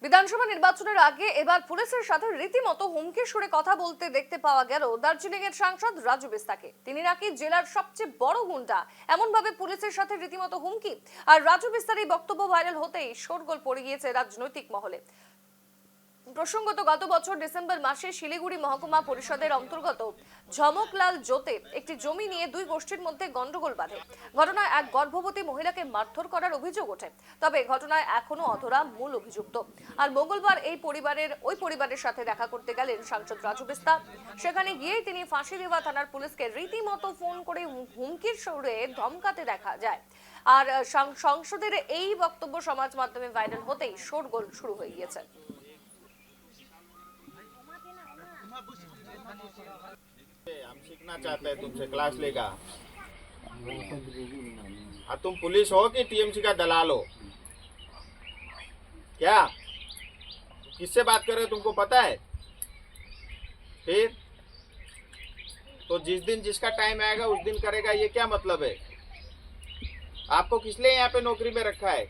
বিধানসভা নির্বাচনের আগে এবার পুলিশের সাথে রীতিমতো হুমকির সুরে কথা বলতে দেখতে পাওয়া গেল দার্জিলিং এর সাংসদ রাজু বিস্তাকে। তিনি নাকি জেলার সবচেয়ে বড় গুন্ডা, এমন ভাবে পুলিশের সাথে রীতিমতো হুমকি। আর রাজু বিস্তার এই বক্তব্য ভাইরাল হতেই শোরগোল পড়ে গিয়েছে রাজনৈতিক মহলে। প্রসঙ্গত গত বছর ডিসেম্বর মাসে শিলিগুড়ি মহকুমা পরিষদের অন্তর্গত ঝমকলাল জোতে একটি জমি নিয়ে দুই গোষ্ঠীর মধ্যে গন্ডগোল বাধে। ঘটনায় এক গর্ভবতী মহিলাকে মারধর করার অভিযোগ ওঠে। তবে ঘটনায় এখনো অধরা মূল অভিযুক্ত। আর মঙ্গলবার ওই পরিবারের সাথে দেখা করতে গেলেন সাংসদ রাজু বিস্তা। সেখানে গিয়েই তিনি ফাঁসিদেওয়া থানার পুলিশকে রীতিমতো ফোন করে হুমকির সুরে ধমকাতে দেখা যায়। আর সংসদের এই বক্তব্য সমাজ মাধ্যমে ভাইরাল হতেই শোরগোল শুরু হয়ে গিয়েছে। हम सीखना चाहते हैं तुमसे, क्लास लेगा। हाँ, तुम पुलिस हो कि टीएमसी का दलाल हो? क्या किससे बात कर रहे हो तुमको पता है? फिर तो जिस दिन जिसका टाइम आएगा उस दिन करेगा, ये क्या मतलब है? आपको किस लिए यहाँ पे नौकरी में रखा है?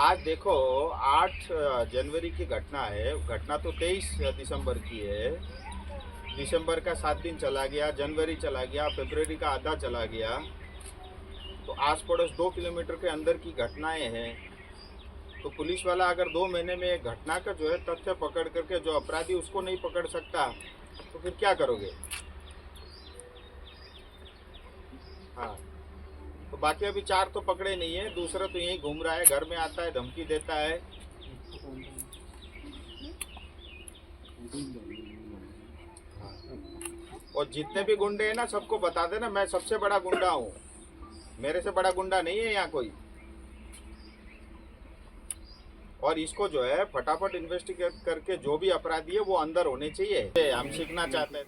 आज देखो 8 जनवरी की घटना है। घटना तो 23 दिसंबर की है। दिसंबर का 7 दिन चला गया, जनवरी चला गया, फरवरी का आधा चला गया। तो आस पड़ोस 2 किलोमीटर के अंदर की घटनाएं हैं। तो पुलिस वाला अगर 2 महीने में एक घटना का जो है तथ्य पकड़ करके जो अपराधी उसको नहीं पकड़ सकता, तो फिर क्या करोगे? हाँ, तो बाकी अभी 4 तो पकड़े नहीं है, दूसरा तो यही घूम रहा है, घर में आता है, धमकी देता है। और जितने भी गुंडे हैं ना, सबको बता देना मैं सबसे बड़ा गुंडा हूँ, मेरे से बड़ा गुंडा नहीं है यहाँ कोई। और इसको जो है फटाफट इन्वेस्टिगेट करके जो भी अपराधी है वो अंदर होने चाहिए। हम सीखना चाहते हैं।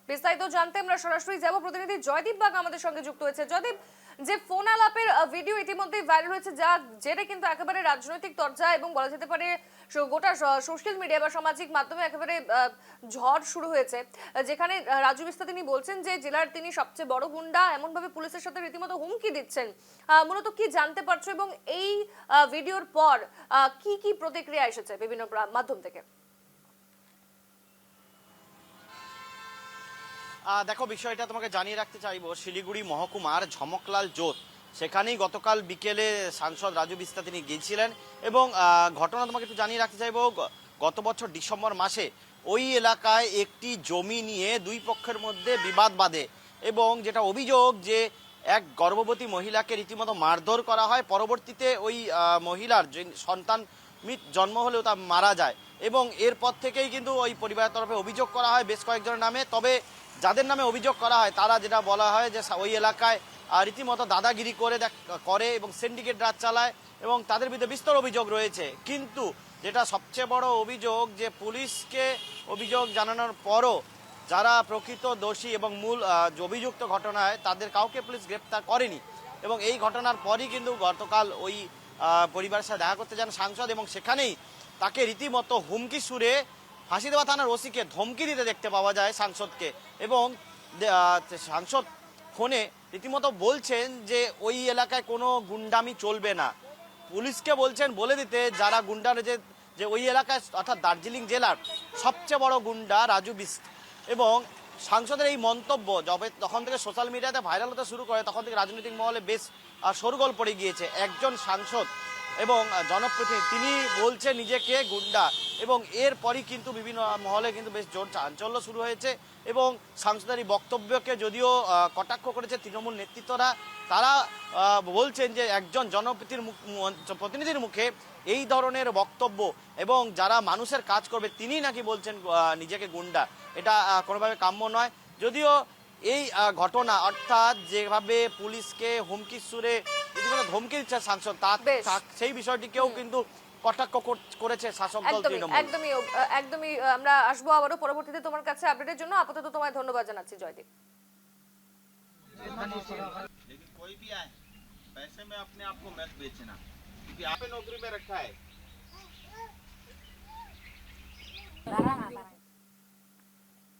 বিস্তারিত জানতে আমরা সরাসরি যাব। প্রতিনিধি জয়দীপ বাগ আমাদের সঙ্গে যুক্ত হয়েছে। জয়দীপ, যে ফোন আলাপের ভিডিও ইতিমধ্যেই ভাইরাল হয়েছে, যা যেটা কিন্তু একেবারে রাজনৈতিক চর্চা এবং বলা যেতে পারে গোটা সোশ্যাল মিডিয়া বা সামাজিক মাধ্যমে একেবারে ঝড় শুরু হয়েছে, যেখানে রাজু বিস্তা তিনি বলছেন যে জেলার তিনি সবচেয়ে বড় গুন্ডা, এমন ভাবে পুলিশের সাথে রীতিমতো হুমকি দিচ্ছেন। মূলত কি জানতে পারছো এবং এই ভিডিওর পর কি কি প্রতিক্রিয়া এসেছে বিভিন্ন মাধ্যম থেকে? দেখো, বিষয়টা তোমাকে জানিয়ে রাখতে চাইবো, শিলিগুড়ি মহকুমার ঝমকলাল জোত সেখানেই গতকাল বিকেলে সাংসদ রাজু বিস্তা তিনি গিয়েছিলেন। এবং ঘটনা তোমাকে একটু জানিয়ে রাখতে চাইবো, গত বছর ডিসেম্বর মাসে ওই এলাকায় একটি জমি নিয়ে দুই পক্ষের মধ্যে বিবাদ বাধে এবং যেটা অভিযোগ যে এক গর্ভবতী মহিলাকে রীতিমতো মারধর করা হয়। পরবর্তীতে ওই মহিলার সন্তান জন্ম হলেও তা মারা যায় এবং এরপর থেকেই কিন্তু ওই পরিবারের তরফে অভিযোগ করা হয় বেশ কয়েকজনের নামে। তবে যাদের নামে অভিযোগ করা হয় তারা যেটা বলা হয় যে ওই এলাকায় রীতিমতো দাদাগিরি করে এবং সিন্ডিকেট রাজ চালায় এবং তাদের বিরুদ্ধে বিস্তর অভিযোগ রয়েছে। কিন্তু যেটা সবচেয়ে বড় অভিযোগ, যে পুলিশকে অভিযোগ জানানোর পরও যারা প্রকৃত দোষী এবং মূল অভিযুক্ত ঘটনায় তাদের কাউকে পুলিশ গ্রেপ্তার করেনি। এবং এই ঘটনার পরই কিন্তু গতকাল ওই পরিবারের সাথে দেখা করতে যান সাংসদ এবং সেখানেই তাকে রীতিমতো হুমকি সুরে ফাঁসিদেওয়া থানার ওসিকে ধমকি দিতে দেখতে পাওয়া যায় সাংসদকে। এবং সাংসদ ফোনে রীতিমতো বলছেন যে ওই এলাকায় কোনো গুন্ডামি চলবে না। পুলিশকে বলছেন বলে দিতে যারা গুন্ডার যে ওই এলাকায় অর্থাৎ দার্জিলিং জেলার সবচেয়ে বড় গুন্ডা রাজু বিস্ত। এবং সাংসদের এই মন্তব্য যখন থেকে সোশ্যাল মিডিয়াতে ভাইরাল হতে শুরু করে তখন থেকে রাজনৈতিক মহলে বেশ শোরগোল পড়ে গিয়েছে। একজন সাংসদ এবং জনপ্রতিনিধি তিনি বলছে নিজেকে গুন্ডা এবং এরপরই কিন্তু বিভিন্ন মহলে কিন্তু বেশ জোর চাঞ্চল্য শুরু হয়েছে। এবং সাংসদের এই বক্তব্যকে যদিও কটাক্ষ করেছে তৃণমূল নেতৃত্বরা, তারা বলছেন যে একজন জনপ্রতিনিধির মুখে এই ধরনের বক্তব্য এবং যারা মানুষের কাজ করবে তিনি নাকি বলছেন নিজেকে গুন্ডা, এটা কোনোভাবে কাম্য নয়। যদিও এই ঘটনা অর্থাৎ যেভাবে পুলিশকে হুমকির সুরে ধমকি দিচ্ছে সাংসদ, সেই বিষয়টিকেও কিন্তু কটাক্ষ করেছে শাসক দল তৃণমূল। একদমই আমরা আসবো আবারও পরবর্তীতে তোমার কাছে আপডেটের জন্য। আপাতত তোমায় ধন্যবাদ জানাচ্ছি জয়দীপ। लेकिन कोई भी आए पैसे में अपने आप को मत बेचना, क्योंकि आप नौकरी में रखा है।